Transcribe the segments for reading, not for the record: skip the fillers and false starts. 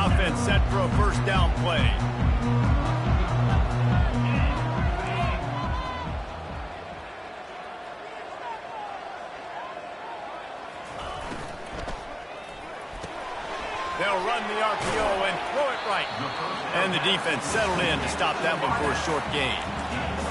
offense set for a first down play. They'll run the RPO and throw it right. And the defense settled in to stop that one for a short gain.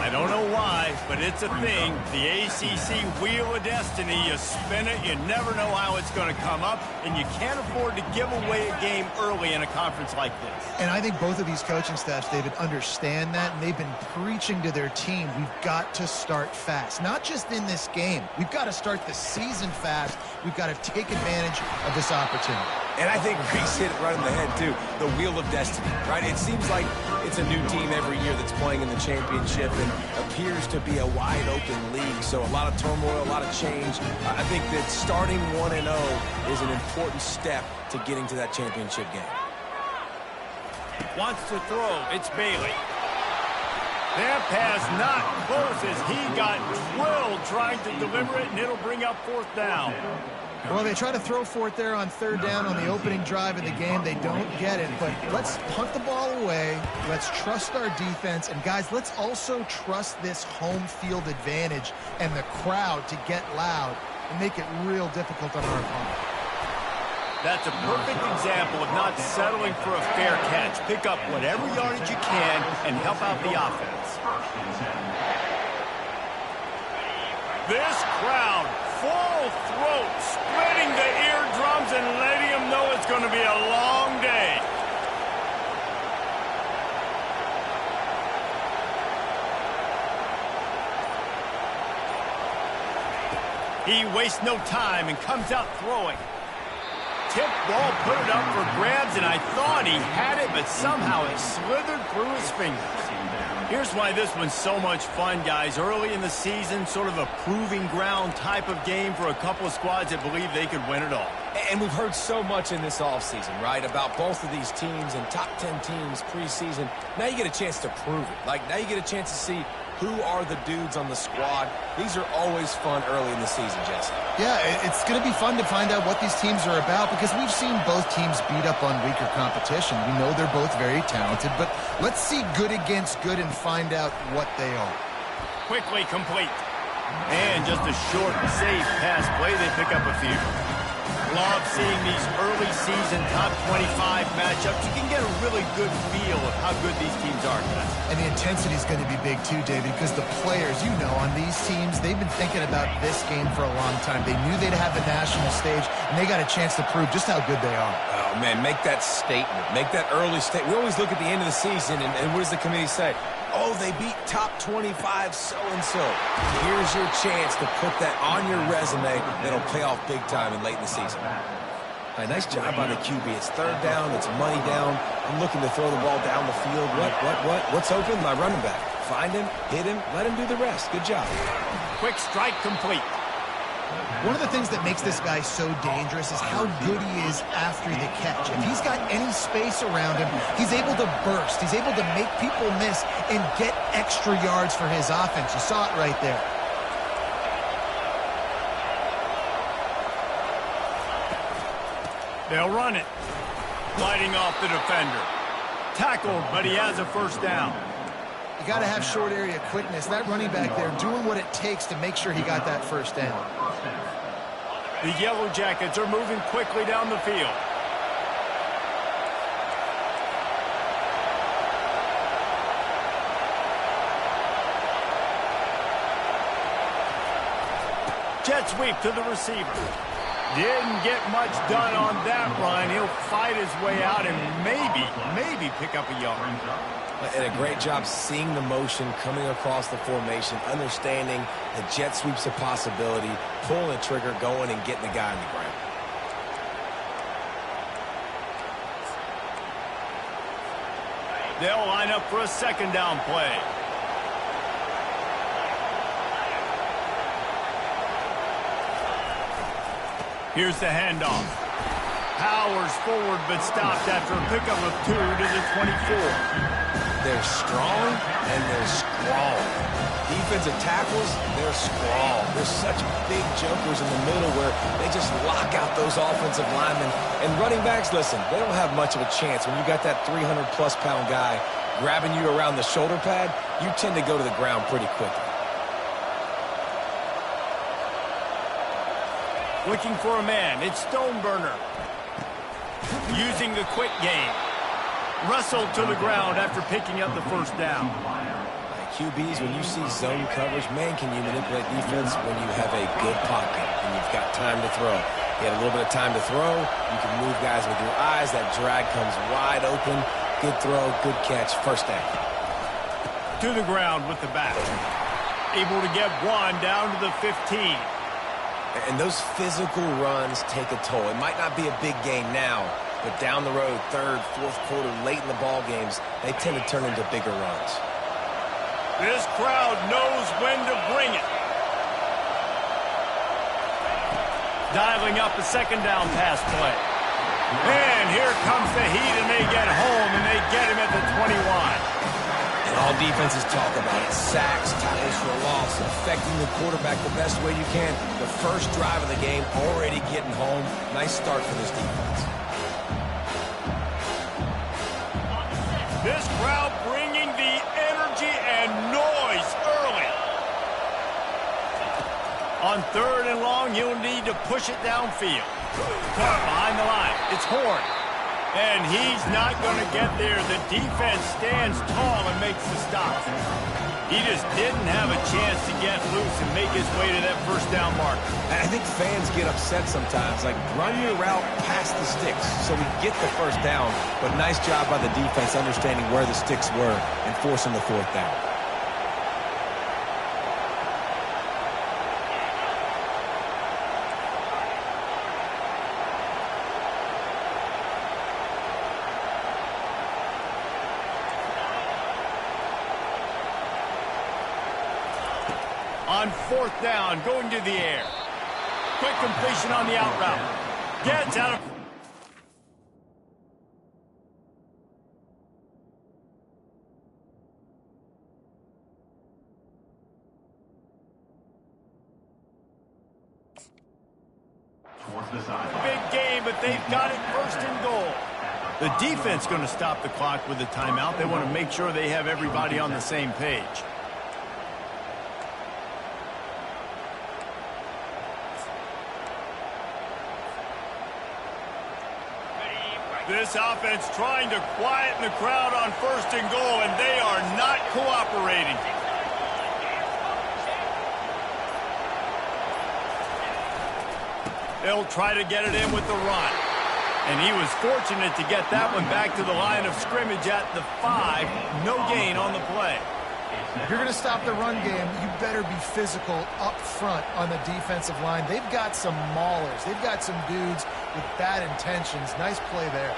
I don't know why, but it's a thing. The ACC Wheel of Destiny, you spin it, you never know how it's going to come up, and you can't afford to give away a game early in a conference like this. And I think both of these coaching staffs, David, understand that, and they've been preaching to their team, we've got to start fast. Not just in this game. We've got to start the season fast. We've got to take advantage of this opportunity. And I think Reese hit it right in the head, too. The Wheel of Destiny, right? It seems like it's a new team every year that's playing in the championship and appears to be a wide-open league. So a lot of turmoil, a lot of change. I think that starting 1-0 is an important step to getting to that championship game. Wants to throw. It's Bailey. That pass not close as he got drilled trying to deliver it, and it'll bring up fourth down. Well, they try to throw for it there on third down on the opening drive of the game. They don't get it, but let's punt the ball away. Let's trust our defense. And, guys, let's also trust this home field advantage and the crowd to get loud and make it real difficult on our opponent. That's a perfect example of not settling for a fair catch. Pick up whatever yardage you can and help out the offense. This crowd, full throat, splitting the eardrums and letting them know it's going to be a long day. He wastes no time and comes out throwing. Tip ball, put it up for grabs, and I thought he had it, but somehow it slithered through his fingers. Here's why this one's so much fun, guys. Early in the season, sort of a proving ground type of game for a couple of squads that believe they could win it all. And we've heard so much in this offseason, right, about both of these teams and top 10 teams preseason. Now you get a chance to prove it. Like, now you get a chance to see who are the dudes on the squad. These are always fun early in the season, Jesse. Yeah, it's going to be fun to find out what these teams are about because we've seen both teams beat up on weaker competition. We know they're both very talented, but let's see good against good and find out what they are. Quickly complete. And just a short, safe pass play. They pick up a few. Love seeing these early season top 25 matchups. You can get a really good feel of how good these teams are tonight. And the intensity is going to be big too, David, because the players, you know, on these teams, they've been thinking about this game for a long time. They knew they'd have the national stage, and they got a chance to prove just how good they are. Oh, man, make that statement. Make that early statement. We always look at the end of the season, and what does the committee say? Oh, they beat top 25 so-and-so. Here's your chance to put that on your resume that'll pay off big time and late in the season. All right, nice job by the QB. It's third down. It's money down. I'm looking to throw the ball down the field. What? What's open? My running back. Find him, hit him, let him do the rest. Good job. Quick strike complete. One of the things that makes this guy so dangerous is how good he is after the catch. If he's got any space around him, he's able to burst. He's able to make people miss and get extra yards for his offense. You saw it right there. They'll run it. Gliding off the defender. Tackled, but he has a first down. You got to have short area quickness. That running back there doing what it takes to make sure he got that first down. The Yellow Jackets are moving quickly down the field. Jet sweep to the receiver. Didn't get much done on that run. He'll fight his way out and maybe pick up a yard. And a great job seeing the motion coming across the formation, understanding the jet sweep's a possibility, pulling the trigger, going and getting the guy on the ground. They'll line up for a second down play. Here's the handoff. Powers forward, but stopped after a pickup of 2 to the 24. They're strong and they're strong. Defensive tackles, they're strong. There's such big jumpers in the middle where they just lock out those offensive linemen. And running backs, listen, they don't have much of a chance. When you got that 300-plus pound guy grabbing you around the shoulder pad, you tend to go to the ground pretty quickly. Looking for a man, it's Stoneburner. Using the quick game. Russell to the ground after picking up the first down. QBs, when you see zone coverage, man, can you manipulate defense when you have a good pocket and you've got time to throw. You had a little bit of time to throw. You can move guys with your eyes. That drag comes wide open. Good throw, good catch, first down. To the ground with the back. Able to get one down to the 15. And those physical runs take a toll. It might not be a big game now, but down the road, third, fourth quarter, late in the ball games, they tend to turn into bigger runs. This crowd knows when to bring it. Dialing up a second down pass play. And here comes the heat, and they get home, and they get him at the 21. And all defenses talk about it. Sacks, tackles for loss, affecting the quarterback the best way you can. The first drive of the game, already getting home. Nice start for this defense. This crowd bringing the energy and noise early. On third and long, he'll need to push it downfield. Caught behind the line. It's Horn. And he's not going to get there. The defense stands tall and makes the stop. He just didn't have a chance to get loose and make his way to that first down mark. I think fans get upset sometimes, like run your route past the sticks so we get the first down. But nice job by the defense understanding where the sticks were and forcing the fourth down. On fourth down, going to the air. Quick completion on the out route. Gets out of... Big game, but they've got it first and goal. The defense going to stop the clock with a timeout. They want to make sure they have everybody on the same page. This offense trying to quieten the crowd on first and goal, and they are not cooperating. They'll try to get it in with the run. And he was fortunate to get that one back to the line of scrimmage at the 5. No gain on the play. If you're going to stop the run game, you better be physical up front on the defensive line. They've got some maulers. They've got some dudes with bad intentions. Nice play there.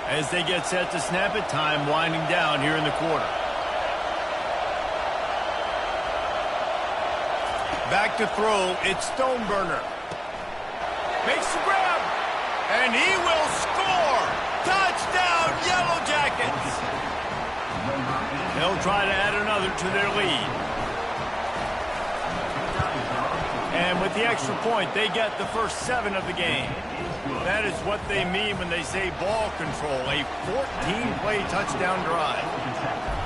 As they get set to snap it, time winding down here in the quarter. Back to throw, it's Stoneburner. Makes the grab, and he will score! Touchdown, Yellow Jackets! They'll try to add another to their lead. And with the extra point, they get the first 7 of the game. That is what they mean when they say ball control, a 14-play touchdown drive.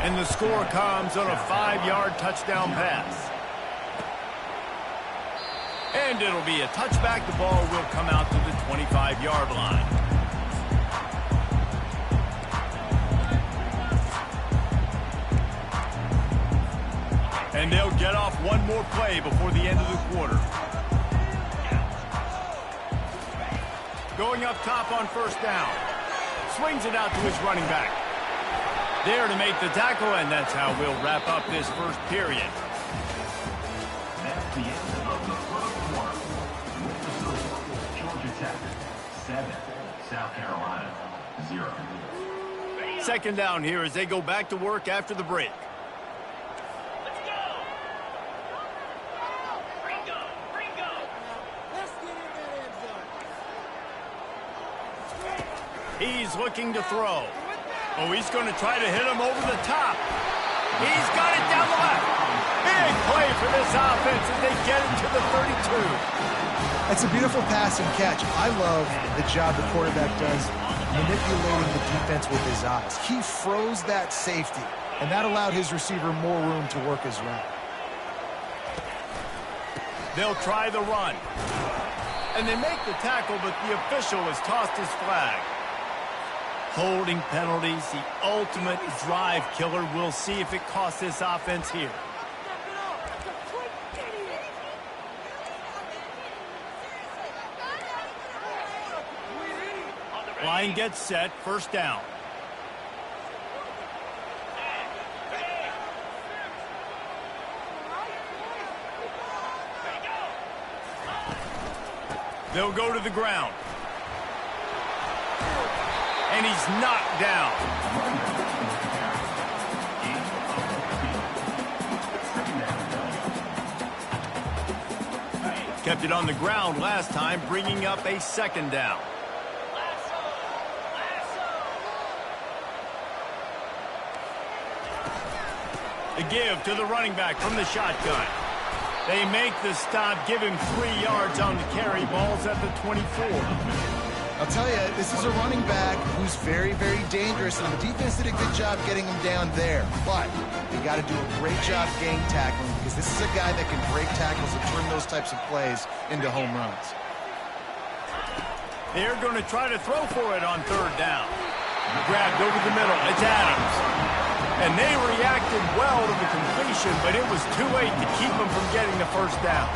And the score comes on a 5-yard touchdown pass. And it'll be a touchback. The ball will come out to the 25-yard line. And they'll get off one more play before the end of the quarter. Going up top on first down. Swings it out to his running back. There to make the tackle, and that's how we'll wrap up this first period. That's the end of the first quarter. Georgia Tech, 7. South Carolina, 0. Second down here as they go back to work after the break. He's looking to throw. Oh, he's going to try to hit him over the top. He's got it down the left. Big play for this offense as they get it to the 32. It's a beautiful pass and catch. I love the job the quarterback does manipulating the defense with his eyes. He froze that safety, and that allowed his receiver more room to work his route. They'll try the run. And they make the tackle, but the official has tossed his flag. Holding penalties, the ultimate drive killer. We'll see if it costs this offense here. Line gets set, first down. They'll go to the ground. And he's knocked down. Kept it on the ground last time, bringing up a second down. The give to the running back from the shotgun. They make the stop, give him 3 yards on the carry. Ball's at the 24. I'll tell you, this is a running back who's very, very dangerous, and the defense did a good job getting him down there. But they got to do a great job gang tackling, because this is a guy that can break tackles and turn those types of plays into home runs. They're going to try to throw for it on third down. Grabbed over the middle. It's Adams. And they reacted well to the completion, but it was too late to keep them from getting the first down.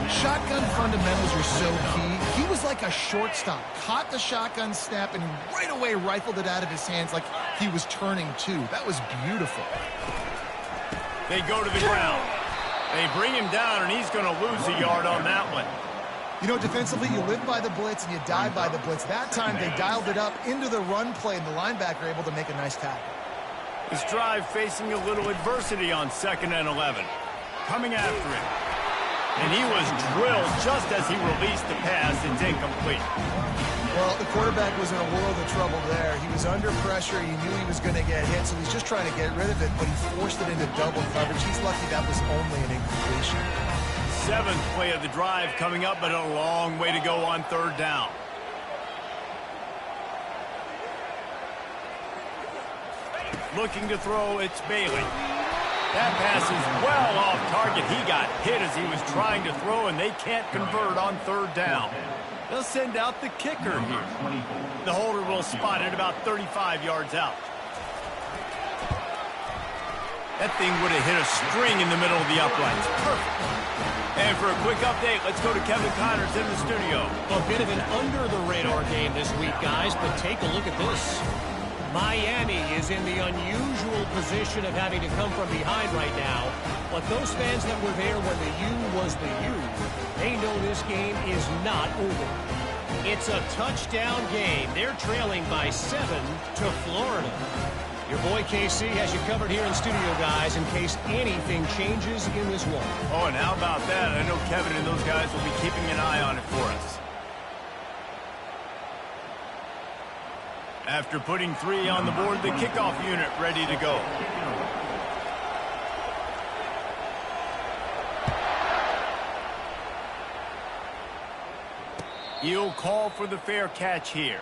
Shotgun fundamentals are so key. He was like a shortstop. Caught the shotgun snap and right away rifled it out of his hands like he was turning two. That was beautiful. They go to the ground. They bring him down, and he's going to lose a yard on that one. You know, defensively, you live by the blitz and you die by the blitz. That time, they dialed it up into the run play, and the linebacker able to make a nice tackle. His drive facing a little adversity on 2nd and 11. Coming after him. And he was drilled just as he released the pass. It's incomplete. Well, the quarterback was in a world of trouble there. He was under pressure. He knew he was going to get hit, so he's just trying to get rid of it, but he forced it into double coverage. He's lucky that was only an incompletion. 7th play of the drive coming up, but a long way to go on third down. Looking to throw, it's Bailey. That pass is well off target. He got hit as he was trying to throw, and they can't convert on third down. They'll send out the kicker here. The holder will spot it about 35 yards out. That thing would have hit a string in the middle of the uprights. Perfect. And for a quick update, let's go to Kevin Connors in the studio. A bit of an under-the-radar game this week, guys, but take a look at this. Miami is in the unusual position of having to come from behind right now. But those fans that were there when the U was the U, they know this game is not over. It's a touchdown game. They're trailing by 7 to Florida. Your boy KC has you covered here in studio, guys, in case anything changes in this one. Oh, and how about that? I know Kevin and those guys will be keeping an eye on it for us. After putting 3 on the board, the kickoff unit ready to go. He'll call for the fair catch here.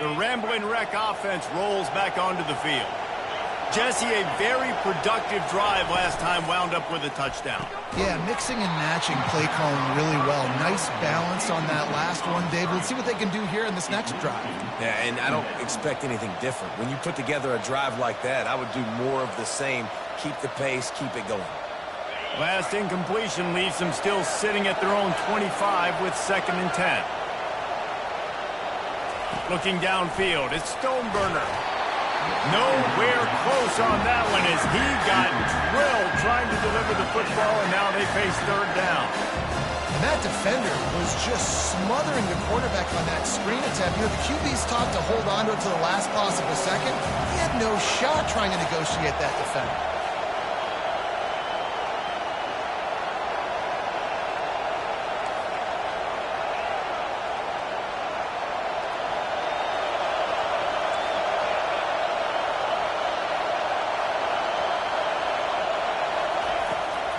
The Ramblin' Wreck offense rolls back onto the field. Jesse, a very productive drive last time, wound up with a touchdown. Yeah, mixing and matching play calling really well. Nice balance on that last one, Dave. Let's see what they can do here in this next drive. Yeah, and I don't expect anything different. When you put together a drive like that, I would do more of the same. Keep the pace, keep it going. Last incompletion leaves them still sitting at their own 25 with 2nd and 10. Looking downfield, it's Stoneburner. Nowhere close on that one as he got drilled trying to deliver the football, and now they face third down. And that defender was just smothering the quarterback on that screen attempt. You know, the QB's taught to hold on to it to the last possible second. He had no shot trying to negotiate that defender.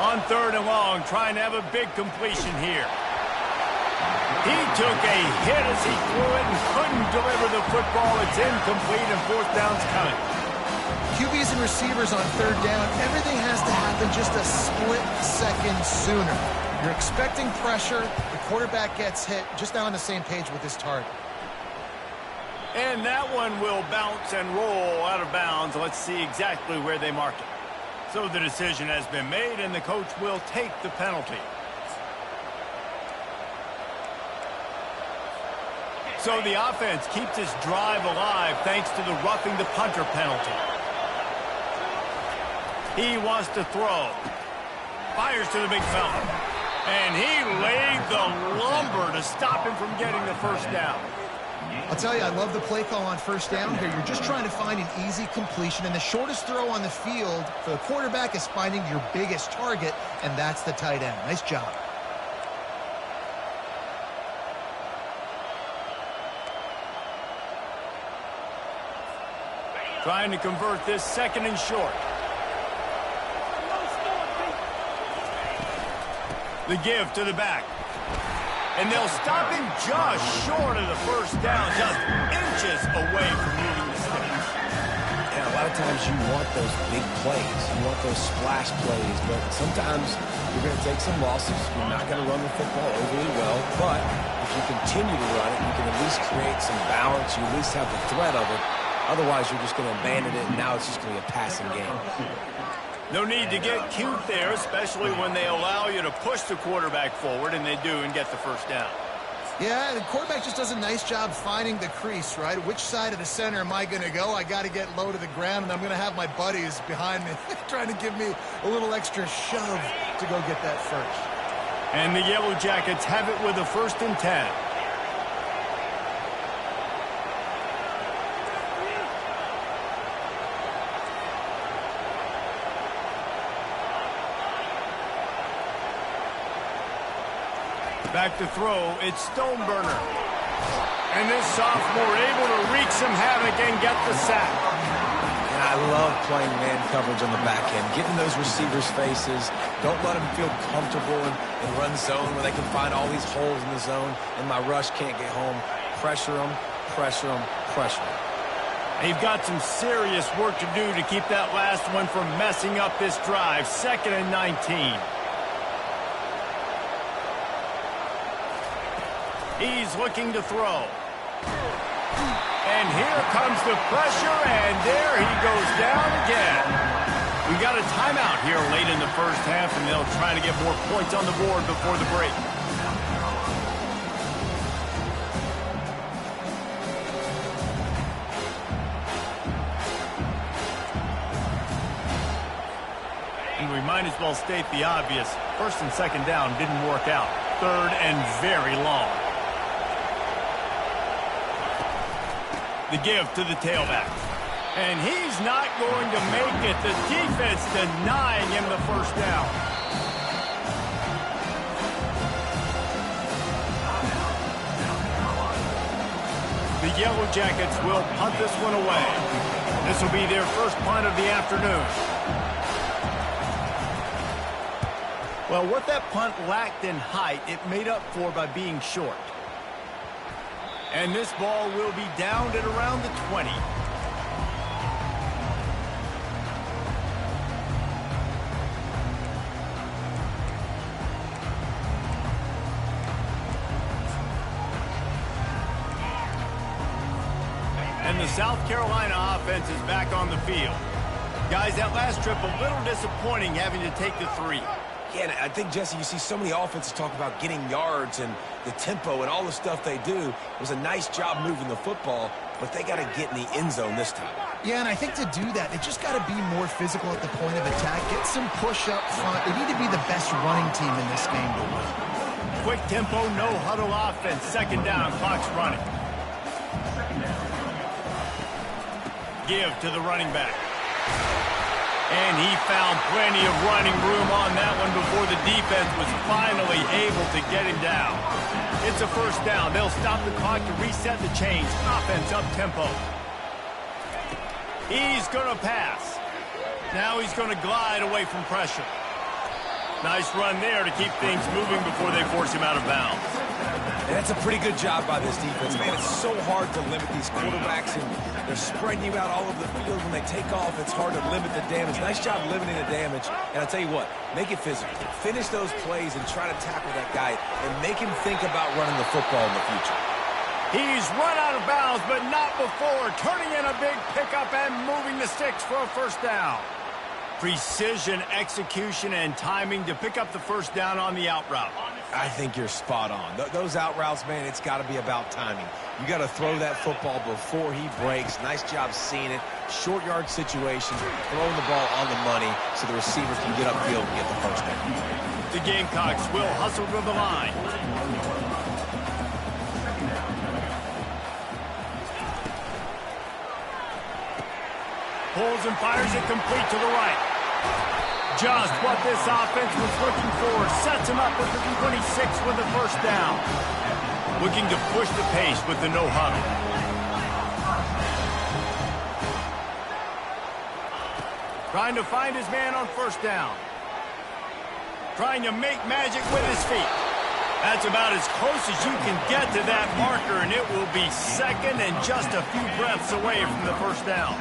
On 3rd and long, trying to have a big completion here. He took a hit as he threw it and couldn't deliver the football. It's incomplete and 4th down's coming. QBs and receivers on 3rd down, everything has to happen just a split second sooner. You're expecting pressure, the quarterback gets hit, just not on the same page with his target. And that one will bounce and roll out of bounds. Let's see exactly where they mark it. So the decision has been made, and the coach will take the penalty. So the offense keeps its drive alive thanks to the roughing the punter penalty. He wants to throw. Fires to the big fella. And he laid the lumber to stop him from getting the 1st down. I'll tell you, I love the play call on 1st down here. You're just trying to find an easy completion, and the shortest throw on the field for the quarterback is finding your biggest target, and that's the tight end. Nice job. Trying to convert this 2nd and short. The give to the back. And they'll stop him just short of the 1st down, just inches away from moving the sticks. And a lot of times you want those big plays. You want those splash plays. But sometimes you're going to take some losses. You're not going to run the football overly well. But if you continue to run it, you can at least create some balance. You at least have the threat of it. Otherwise, you're just going to abandon it, and now it's just going to be a passing game. No need to get cute there, especially when they allow you to push the quarterback forward, and they do, and get the 1st down. Yeah, the quarterback just does a nice job finding the crease, right? Which side of the center am I going to go? I got to get low to the ground, and I'm going to have my buddies behind me trying to give me a little extra shove to go get that 1st. And the Yellow Jackets have it with a 1st and 10. Back to throw, it's Stoneburner. And this sophomore able to wreak some havoc and get the sack. And I love playing man coverage on the back end, getting those receivers' faces. Don't let them feel comfortable in run zone where they can find all these holes in the zone, and my rush can't get home. Pressure them, pressure them, pressure them. They've got some serious work to do to keep that last one from messing up this drive. 2nd and 19. He's looking to throw. And here comes the pressure, and there he goes down again. We got a timeout here late in the 1st half, and they'll try to get more points on the board before the break. And we might as well state the obvious. 1st and 2nd down didn't work out. 3rd and very long. The give to the tailback. And he's not going to make it. The defense denying him the 1st down. The Yellow Jackets will punt this one away. This will be their 1st punt of the afternoon. Well, what that punt lacked in height, it made up for by being short. And this ball will be downed at around the 20. And the South Carolina offense is back on the field. Guys, that last trip a little disappointing having to take the 3. Yeah, and I think, Jesse, you see so many offenses talk about getting yards and the tempo and all the stuff they do. It was a nice job moving the football, but they got to get in the end zone this time. Yeah, and I think to do that, they just got to be more physical at the point of attack. Get some push up front. They need to be the best running team in this game to win. quick tempo, no huddle offense. Second down, clock's running. Give to the running back. And he found plenty of running room on that one before the defense was finally able to get him down. It's a first down. They'll stop the clock to reset the chains. Offense up tempo. He's going to pass. Now he's going to glide away from pressure. Nice run there to keep things moving before they force him out of bounds. And that's a pretty good job by this defense. Man, it's so hard to limit these quarterbacks, and they're spreading you out all over the field. When they take off, it's hard to limit the damage. Nice job limiting the damage. And I'll tell you what, make it physical. Finish those plays and try to tackle that guy and make him think about running the football in the future. He's run out of bounds, but not before. Turning in a big pickup and moving the sticks for a first down. Precision, execution, and timing to pick up the first down on the out route. I think you're spot on. Those out routes, man, it's got to be about timing. You got to throw that football before he breaks. Nice job seeing it. Short yard situation, throwing the ball on the money so the receiver can get upfield and get the first down. The Gamecocks will hustle to the line. Pulls and fires it complete to the right. Just what this offense was looking for. Sets him up with the 26 with the first down. Looking to push the pace with the no huddle. Trying to find his man on first down. Trying to make magic with his feet. That's about as close as you can get to that marker, and it will be second and just a few breaths away from the first down.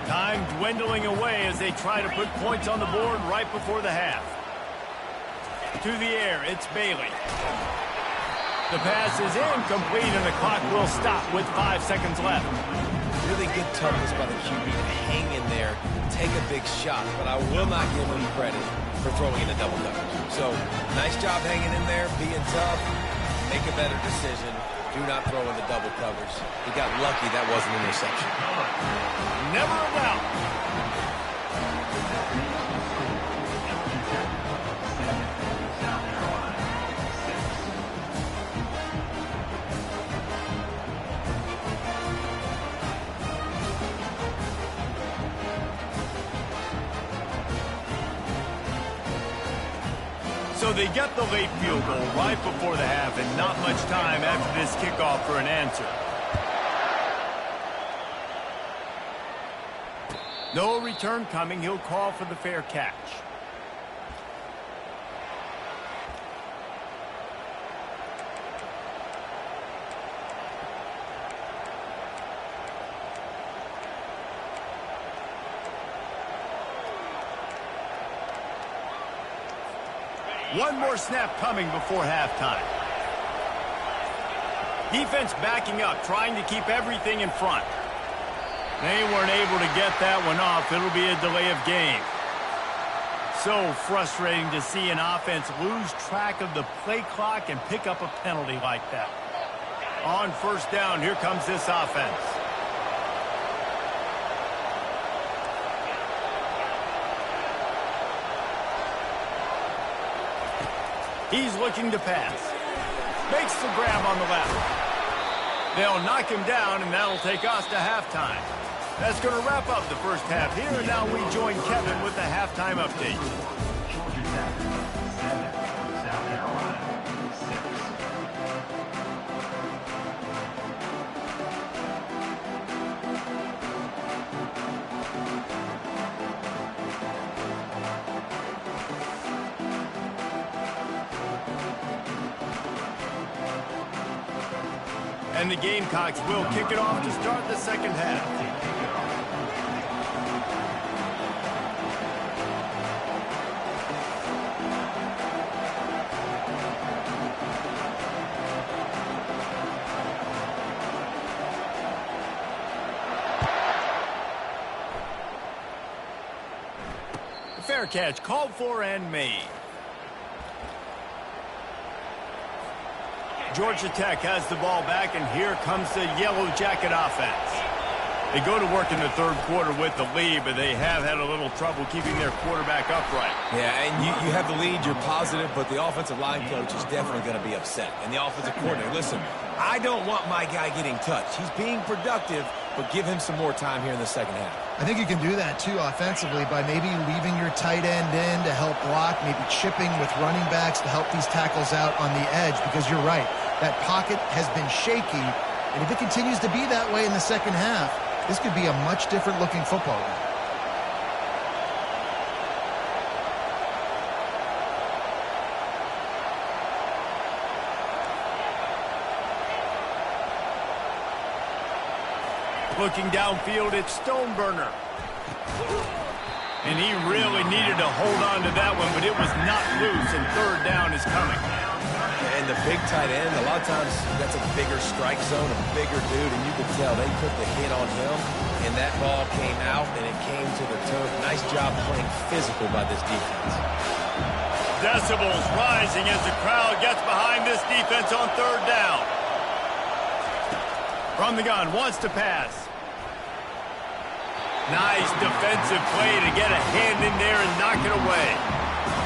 Time dwindling away as they try to put points on the board right before the half. To the air, it's Bailey. The pass is incomplete, and the clock will stop with 5 seconds left. Really good toughness by the QB to hang in there, take a big shot, but I will not give him credit for throwing in a double coverage. So, nice job hanging in there, being tough, make a better decision. Do not throw in the double coverage. He got lucky that wasn't an interception. Never a doubt. So they get the late field goal right before the half, and not much time after this kickoff for an answer. No return coming. He'll call for the fair catch. One more snap coming before halftime. Defense backing up, trying to keep everything in front. They weren't able to get that one off. It'll be a delay of game. So frustrating to see an offense lose track of the play clock and pick up a penalty like that. On first down, here comes this offense. He's looking to pass. Makes the grab on the left. They'll knock him down, and that'll take us to halftime. That's going to wrap up the first half here, and now we join Kevin with the halftime update. Georgia Tech, 7. South Carolina, 6. And the Gamecocks will kick it off to start the second half. Fair catch called for and made. Georgia Tech has the ball back, and here comes the Yellow Jacket offense. They go to work in the third quarter with the lead, but they have had a little trouble keeping their quarterback upright. Yeah, and you have the lead, you're positive, but the offensive line coach is definitely going to be upset. And the offensive coordinator, listen, I don't want my guy getting touched. He's being productive, but give him some more time here in the second half. I think you can do that, too, offensively, by maybe leaving your tight end in to help block, maybe chipping with running backs to help these tackles out on the edge, because you're right. That pocket has been shaky, and if it continues to be that way in the second half, this could be a much different-looking football game. Looking downfield, it's Stoneburner. And he really needed to hold on to that one, but it was not loose, and third down is coming. And the big tight end, a lot of times that's a bigger strike zone, a bigger dude, and you can tell they put the hit on him, and that ball came out, and it came to the turf. Nice job playing physical by this defense. Decibels rising as the crowd gets behind this defense on third down. From the gun, wants to pass. Nice defensive play to get a hand in there and knock it away.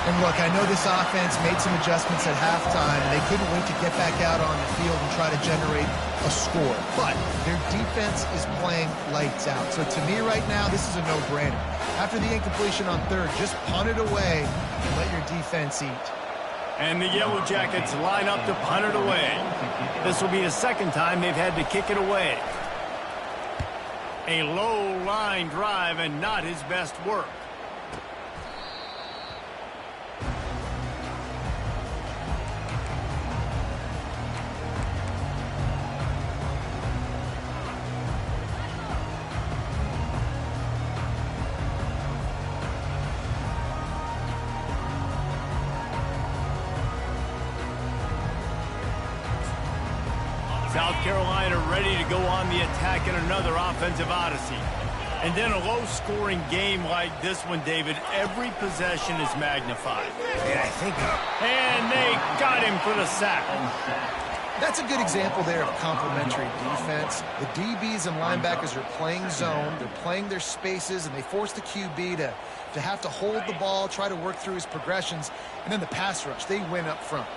And look, I know this offense made some adjustments at halftime, and they couldn't wait to get back out on the field and try to generate a score. But their defense is playing lights out. So to me right now, this is a no-brainer. After the incompletion on third, just punt it away and let your defense eat. And the Yellow Jackets line up to punt it away. This will be the second time they've had to kick it away. A low line drive and not his best work. South Carolina ready to go on the attack in another offensive odyssey. And then a low-scoring game like this one, David, every possession is magnified. And they got him for the sack. That's a good example there of complementary defense. The DBs and linebackers are playing zone, they're playing their spaces, and they force the QB to have to hold the ball, try to work through his progressions, and then the pass rush, they win up front.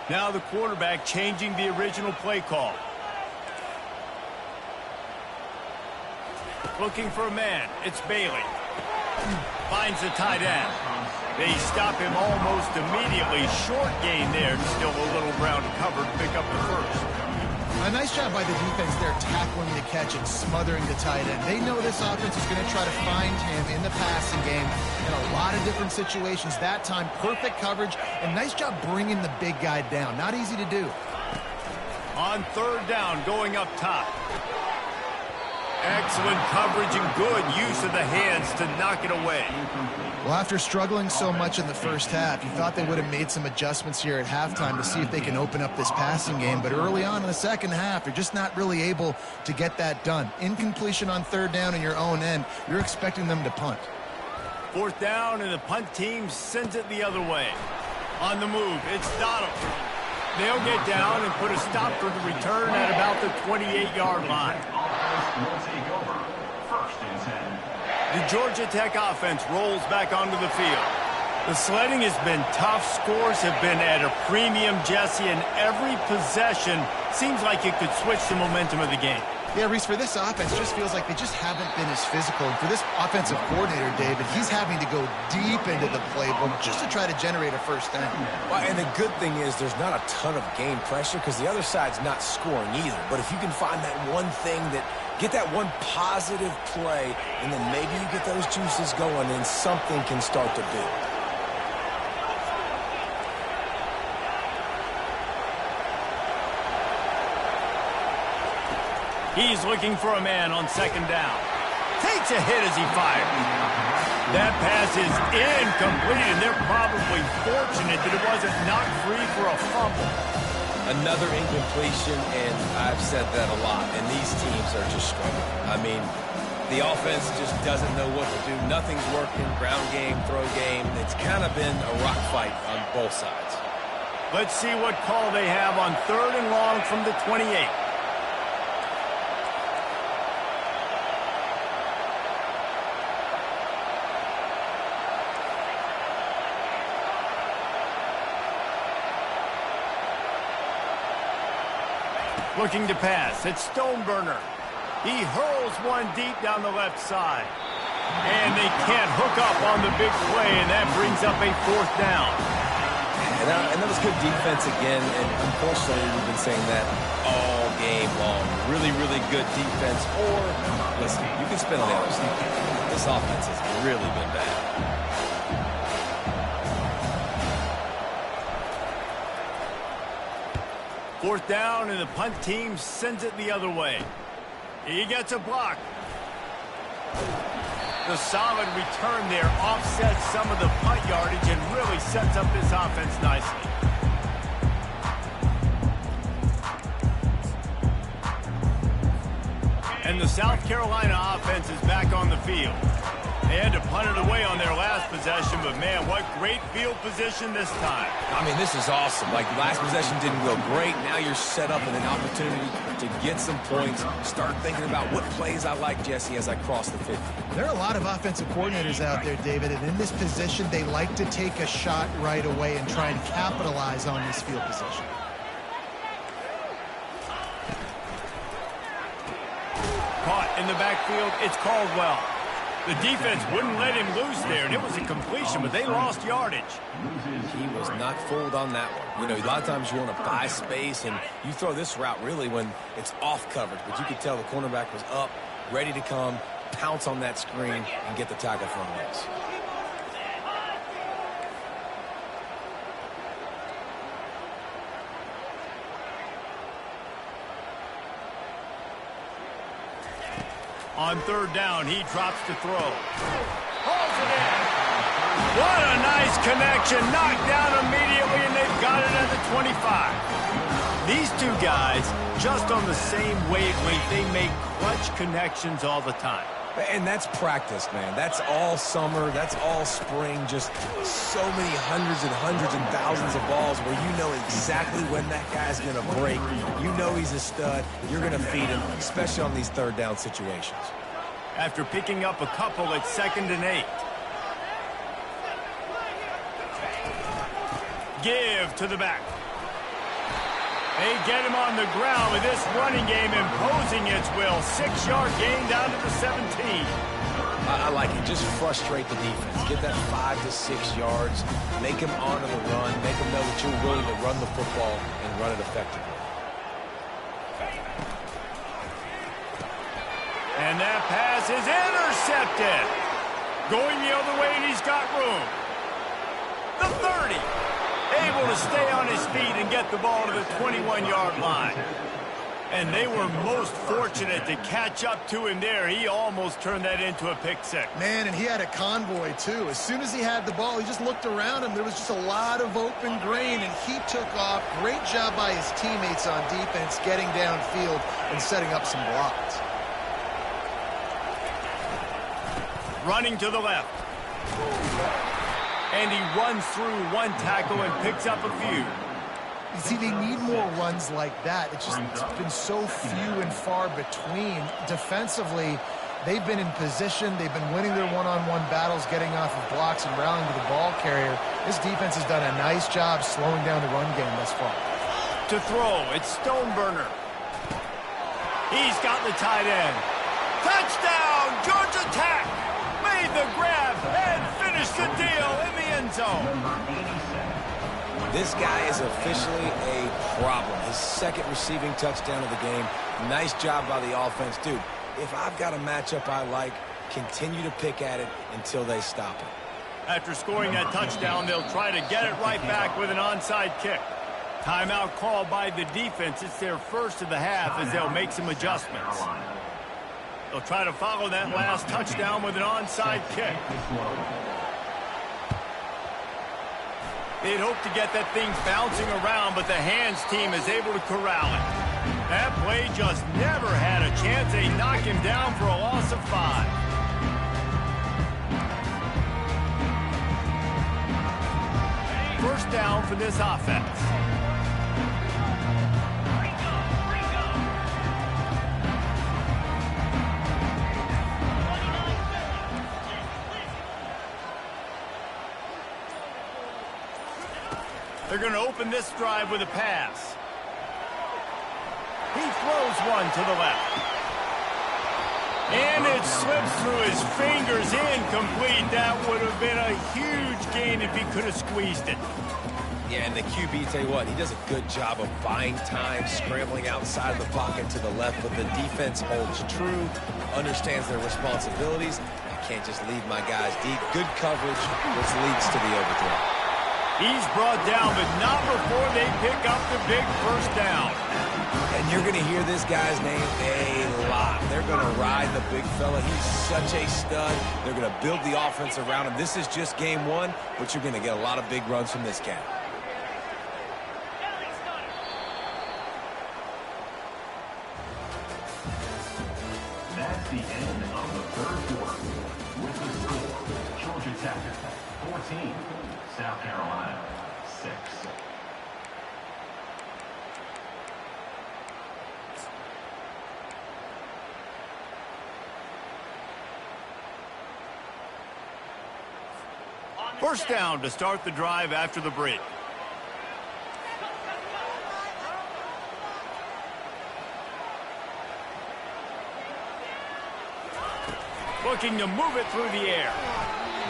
Now the quarterback changing the original play call. Looking for a man. It's Bailey. Finds the tight end. They stop him almost immediately. Short gain there. Still a little ground to cover to pick up the first. A nice job by the defense there, tackling the catch and smothering the tight end. They know this offense is going to try to find him in the passing game in a lot of different situations. That time, perfect coverage, and nice job bringing the big guy down. Not easy to do. On third down, going up top. Excellent coverage and good use of the hands to knock it away. Well, after struggling so much in the first half, you thought they would have made some adjustments here at halftime to see if they can open up this passing game. But early on in the second half, they're just not really able to get that done. Incompletion on third down in your own end, you're expecting them to punt. Fourth down, and the punt team sends it the other way. On the move, it's Donald. They'll get down and put a stop for the return at about the 28-yard line. Will take over. First and 10. The Georgia Tech offense rolls back onto the field. The sledding has been tough. Scores have been at a premium, Jesse, and every possession seems like it could switch the momentum of the game. Yeah, Reese, for this offense, just feels like they just haven't been as physical. And for this offensive coordinator, David, he's having to go deep into the playbook just to try to generate a first down. Well, and the good thing is there's not a ton of game pressure because the other side's not scoring either. But if you can find that one thing get that one positive play, and then maybe you get those juices going, and something can start to build. He's looking for a man on second down. Takes a hit as he fires. That pass is incomplete, and they're probably fortunate that it wasn't knocked free for a fumble. Another incompletion, and I've said that a lot, and these teams are just struggling. I mean, the offense just doesn't know what to do. Nothing's working. Ground game, throw game. It's kind of been a rock fight on both sides. Let's see what call they have on 3rd and long from the 28. Looking to pass. It's Stoneburner. He hurls one deep down the left side. And they can't hook up on the big play, and that brings up a 4th down. And that was good defense again, and unfortunately we've been saying that all game long. Really, really good defense. Or, listen, you can spin on the other side. This offense has really been bad. 4th down, and the punt team sends it the other way. He gets a block. The solid return there offsets some of the punt yardage and really sets up this offense nicely. And the South Carolina offense is back on the field. They had to punt it away on their last possession, but man, what great field position this time. I mean, this is awesome. Like, last possession didn't go great. Now you're set up in an opportunity to get some points. Start thinking about what plays I like, Jesse, as I cross the 50. There are a lot of offensive coordinators out there, David, and in this position, they like to take a shot right away and try and capitalize on this field position. Caught in the backfield, it's Caldwell. The defense wouldn't let him loose there, and it was a completion, but they lost yardage. He was not fooled on that one. You know, a lot of times you want to buy space, and you throw this route really when it's off coverage. But you could tell the cornerback was up, ready to come, pounce on that screen, and get the tackle for a miss. On 3rd down, he drops to throw. Hauls it in. What a nice connection. Knocked down immediately, and they've got it at the 25. These two guys, just on the same wavelength, they make clutch connections all the time. And that's practice, man. That's all summer. That's all spring. Just so many hundreds and thousands of balls where you know exactly when that guy's going to break. You know he's a stud. You're going to feed him, especially on these 3rd down situations. After picking up a couple at 2nd and 8. Give to the back. They get him on the ground with this running game imposing its will. 6-yard gain down to the 17. I like it. Just frustrate the defense. Get that 5 to 6 yards. Make them honor the run. Make them know that you're willing to run the football and run it effectively. And that pass is intercepted. Going the other way, and he's got room. The 30. Able to stay on his feet and get the ball to the 21-yard line. And they were most fortunate to catch up to him there. He almost turned that into a pick six. Man, and he had a convoy, too. As soon as he had the ball, he just looked around him. There was just a lot of open grain, and he took off. Great job by his teammates on defense, getting downfield and setting up some blocks. Running to the left. And he runs through one tackle and picks up a few. You see, they need more runs like that. It's been so few and far between. Defensively, they've been in position. They've been winning their one-on-one battles, getting off of blocks and rallying to the ball carrier. This defense has done a nice job slowing down the run game thus far. To throw, it's Stoneburner. He's got the tight end. Touchdown, Georgia Tech! Made the grab and finished the deal in the end zone. This guy is officially a problem. His 2nd receiving touchdown of the game. Nice job by the offense. Dude, if I've got a matchup I like, continue to pick at it until they stop it. After scoring that touchdown, they'll try to get it right back with an onside kick. Timeout called by the defense. It's their first of the half as they'll make some adjustments. They'll try to follow that last touchdown with an onside kick. They'd hope to get that thing bouncing around, but the hands team is able to corral it. That play just never had a chance. They knock him down for a loss of 5. first down for this offense. They're going to open this drive with a pass. He throws one to the left. And it slips through his fingers, incomplete. That would have been a huge gain if he could have squeezed it. Yeah, and the QB, tell you what, he does a good job of buying time, scrambling outside of the pocket to the left, but the defense holds true, understands their responsibilities. I can't just leave my guys deep. Good coverage, which leads to the overthrow. He's brought down, but not before they pick up the big first down. And you're going to hear this guy's name a lot. They're going to ride the big fella. He's such a stud. They're going to build the offense around him. This is just game one, but you're going to get a lot of big runs from this cat. That's the end of the third quarter. With the score, Georgia Tech 14, South Carolina 6. First down to start the drive after the break. Looking to move it through the air.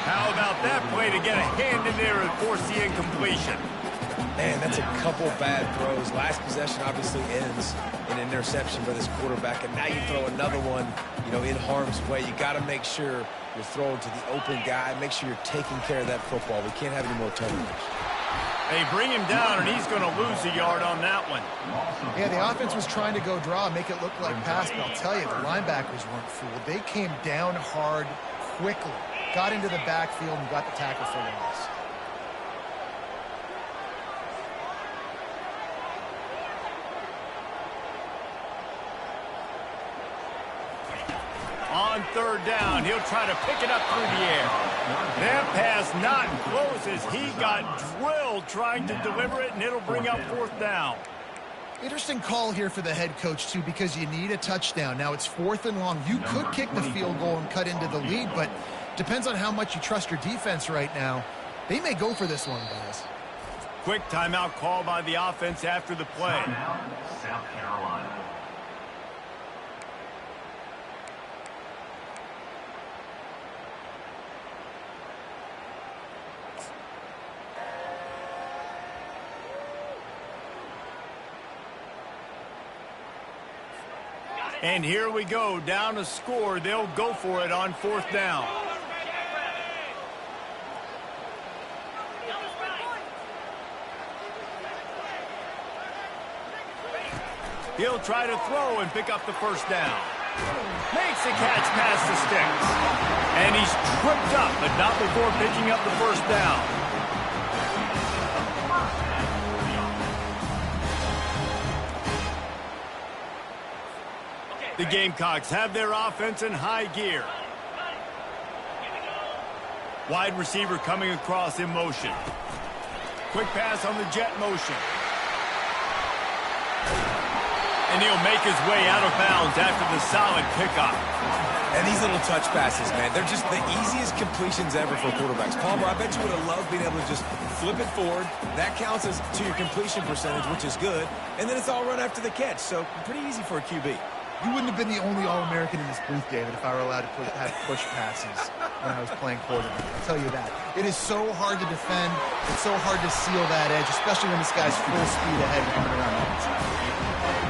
How about that play to get a hand in there and force the incompletion? Man, that's a couple bad throws. Last possession obviously ends in an interception for this quarterback, and now you throw another one, in harm's way. You got to make sure you're throwing to the open guy. Make sure you're taking care of that football. We can't have any more turnovers. They bring him down, and he's going to lose a yard on that one. Yeah, the offense was trying to go draw, make it look like pass, but I'll tell you, the linebackers weren't fooled. They came down hard quickly, got into the backfield, and got the tackle for loss. On third down, he'll try to pick it up through the air. That pass not close as he got drilled trying to deliver it, and it'll bring up fourth down. Interesting call here for the head coach, too, because you need a touchdown. Now it's 4th and long. You could kick the field goal and cut into the lead, but depends on how much you trust your defense right now. They may go for this one, guys. Quick timeout call by the offense after the play. Timeout, South Carolina. And here we go, down a score. They'll go for it on fourth down. He'll try to throw and pick up the first down. Makes the catch past the sticks. And he's tripped up, but not before picking up the first down. The Gamecocks have their offense in high gear. Wide receiver coming across in motion. Quick pass on the jet motion. And he'll make his way out of bounds after the solid pickup. And these little touch passes, man, they're just the easiest completions ever for quarterbacks. Palmer, I bet you would have loved being able to just flip it forward. That counts as to your completion percentage, which is good. And then it's all run after the catch, so pretty easy for a QB. You wouldn't have been the only All-American in this booth, David, if I were allowed to have push passes when I was playing quarterback. I'll tell you that. It is so hard to defend. It's so hard to seal that edge, especially when this guy's full speed ahead coming around the outside.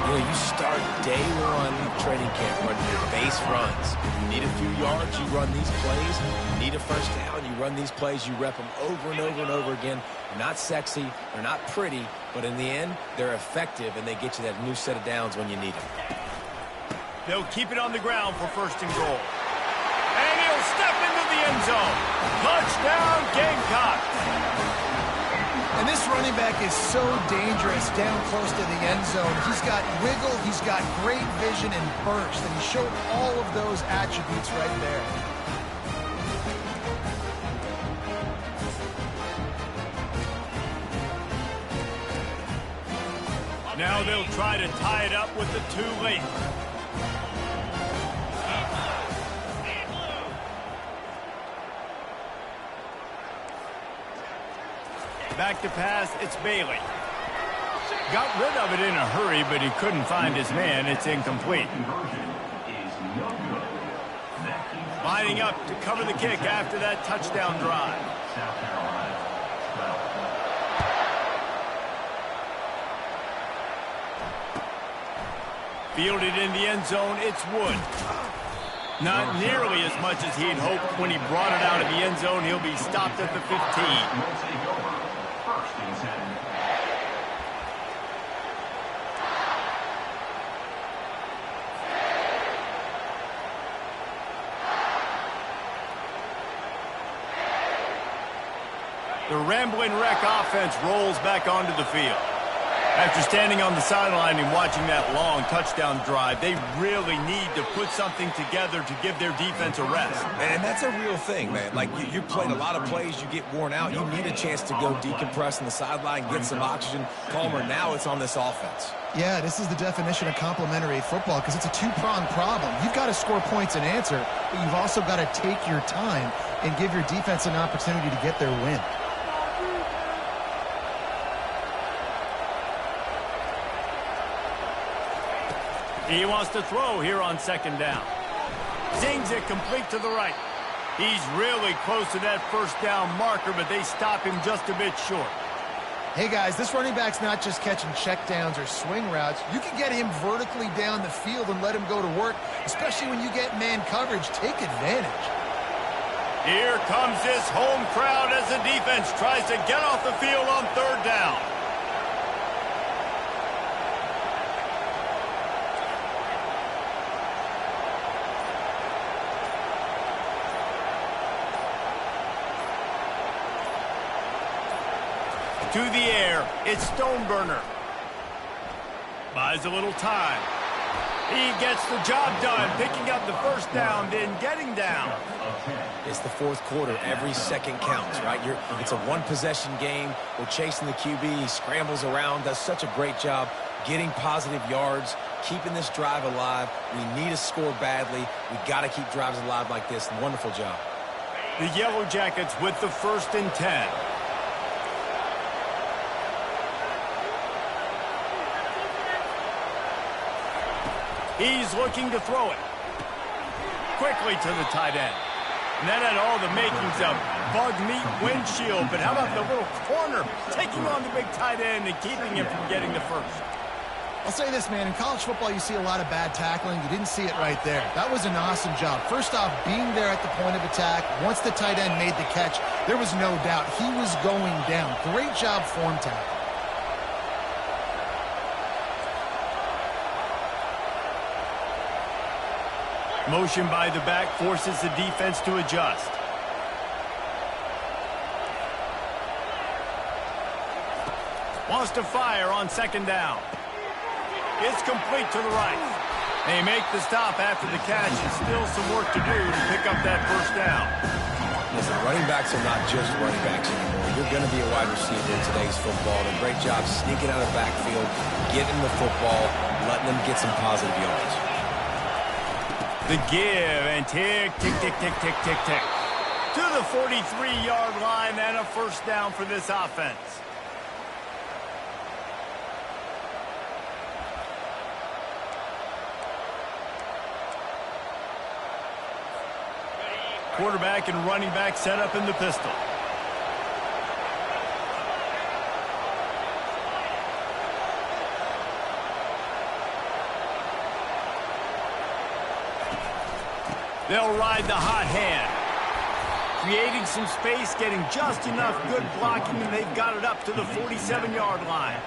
You start day one training camp running your base runs. You need a few yards, you run these plays. You need a first down, you run these plays. You rep them over and over and over again. They're not sexy, they're not pretty, but in the end, they're effective, and they get you that new set of downs when you need them. They'll keep it on the ground for first and goal. And he'll step into the end zone. Touchdown, Gamecocks. And this running back is so dangerous down close to the end zone. He's got wiggle, he's got great vision and burst, and he showed all of those attributes right there. Now they'll try to tie it up with the two late. Back to pass, it's Bailey. Got rid of it in a hurry, but he couldn't find his man. It's incomplete. Lining up to cover the kick after that touchdown drive. Fielded in the end zone, it's Wood. Not nearly as much as he'd hoped when he brought it out of the end zone. He'll be stopped at the 15. The Rambling Wreck offense rolls back onto the field. After standing on the sideline and watching that long touchdown drive, they really need to put something together to give their defense a rest. And that's a real thing, man. Like, you played a lot of plays, you get worn out. You need a chance to go decompress on the sideline, get some oxygen. Palmer, now it's on this offense. Yeah, this is the definition of complementary football because it's a two-pronged problem. You've got to score points and answer, but you've also got to take your time and give your defense an opportunity to get their win. He wants to throw here on second down. Zings it complete to the right. He's really close to that first down marker, but they stop him just a bit short. Hey, guys, this running back's not just catching checkdowns or swing routes. You can get him vertically down the field and let him go to work, especially when you get man coverage. Take advantage. Here comes this home crowd as the defense tries to get off the field on third down. To the air, it's Stoneburner. Buys a little time. He gets the job done, picking up the first down, then getting down. It's the fourth quarter. Every second counts, right? It's a one-possession game. We're chasing the QB. He scrambles around, does such a great job getting positive yards, keeping this drive alive. We need to score badly. We got to keep drives alive like this. Wonderful job. The Yellow Jackets with the 1st and 10. He's looking to throw it. Quickly to the tight end. And that had all the makings of bug meat windshield. But how about the little corner taking on the big tight end and keeping him from getting the first? I'll say this, man. In college football, you see a lot of bad tackling. You didn't see it right there. That was an awesome job. First off, being there at the point of attack. Once the tight end made the catch, there was no doubt he was going down. Great job form tackle. Motion by the back forces the defense to adjust. Wants to fire on second down. It's complete to the right. They make the stop after the catch, and still some work to do to pick up that first down. Listen, running backs are not just running backs anymore. You're going to be a wide receiver in today's football. A great job sneaking out of the backfield, getting the football, letting them get some positive yards. The give, and tick, tick, tick, tick, tick, tick, tick. To the 43-yard line, and a first down for this offense. Quarterback and running back set up in the pistol. They'll ride the hot hand. Creating some space, getting just enough good blocking, and they've got it up to the 47-yard line.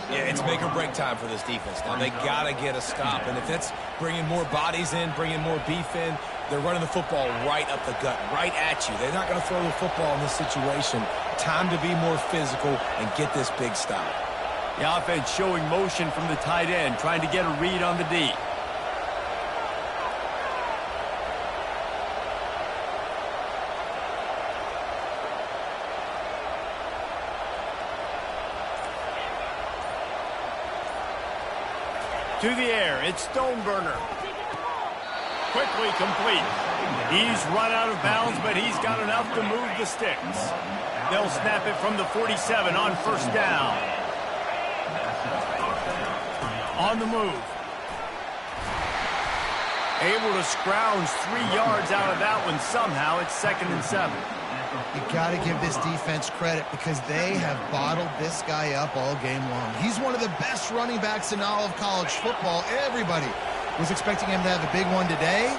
Yeah, it's make or break time for this defense. Now, they got to get a stop, and if that's bringing more bodies in, bringing more beef in, they're running the football right up the gut, right at you. They're not going to throw the football in this situation. Time to be more physical and get this big stop. The offense showing motion from the tight end, trying to get a read on the D. To the air, it's Stoneburner. Quickly complete. He's run out of bounds, but he's got enough to move the sticks. They'll snap it from the 47 on first down. On the move. Able to scrounge 3 yards out of that one somehow. It's 2nd and 7. You got to give this defense credit because they have bottled this guy up all game long. He's one of the best running backs in all of college football. Everybody was expecting him to have a big one today.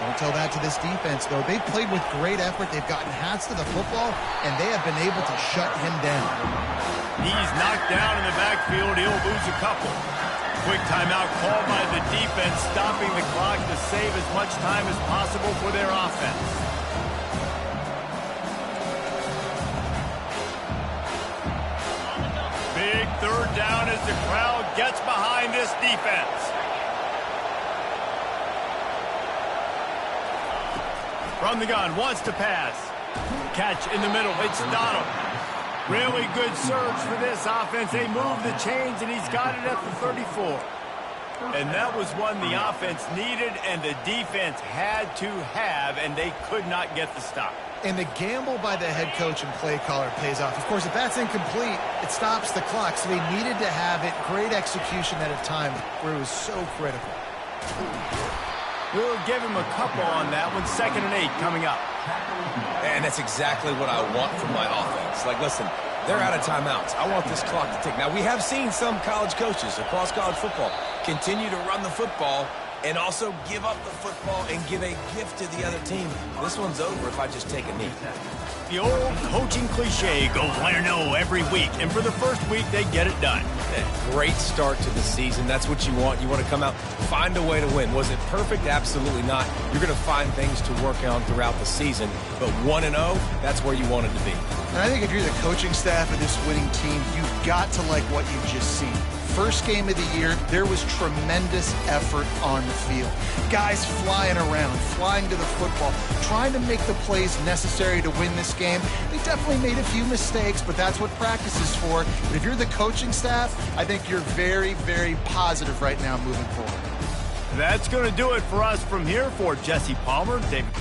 Don't tell that to this defense, though. They've played with great effort. They've gotten hats to the football, and they have been able to shut him down. He's knocked down in the backfield. He'll lose a couple. Quick timeout called by the defense, stopping the clock to save as much time as possible for their offense. Big 3rd down as the crowd gets behind this defense. From the gun, wants to pass. Catch in the middle, it's Donald. Really good surge for this offense. They move the chains, and he's got it at the 34. And that was one the offense needed and the defense had to have, and they could not get the stop. And the gamble by the head coach and play caller pays off. Of course, if that's incomplete, it stops the clock. So they needed to have it. Great execution at a time where it was so critical. We'll give him a couple on that one. 2nd and 8 coming up. And that's exactly what I want from my offense. Like, listen, they're out of timeouts. I want this clock to tick. Now, we have seen some college coaches across college football continue to run the football and also give up the football and give a gift to the other team. This one's over if I just take a knee. The old coaching cliche, go win or no every week. And for the first week, they get it done. A great start to the season. That's what you want. You want to come out, find a way to win. Was it perfect? Absolutely not. You're going to find things to work on throughout the season. But 1-0, that's where you wanted to be. And I think if you're the coaching staff of this winning team, you've got to like what you've just seen. First game of the year, there was tremendous effort on the field. Guys flying around, flying to the football, trying to make the plays necessary to win this game. They definitely made a few mistakes, but that's what practice is for. But if you're the coaching staff, I think you're very, very positive right now moving forward. That's going to do it for us from here. For Jesse Palmer, David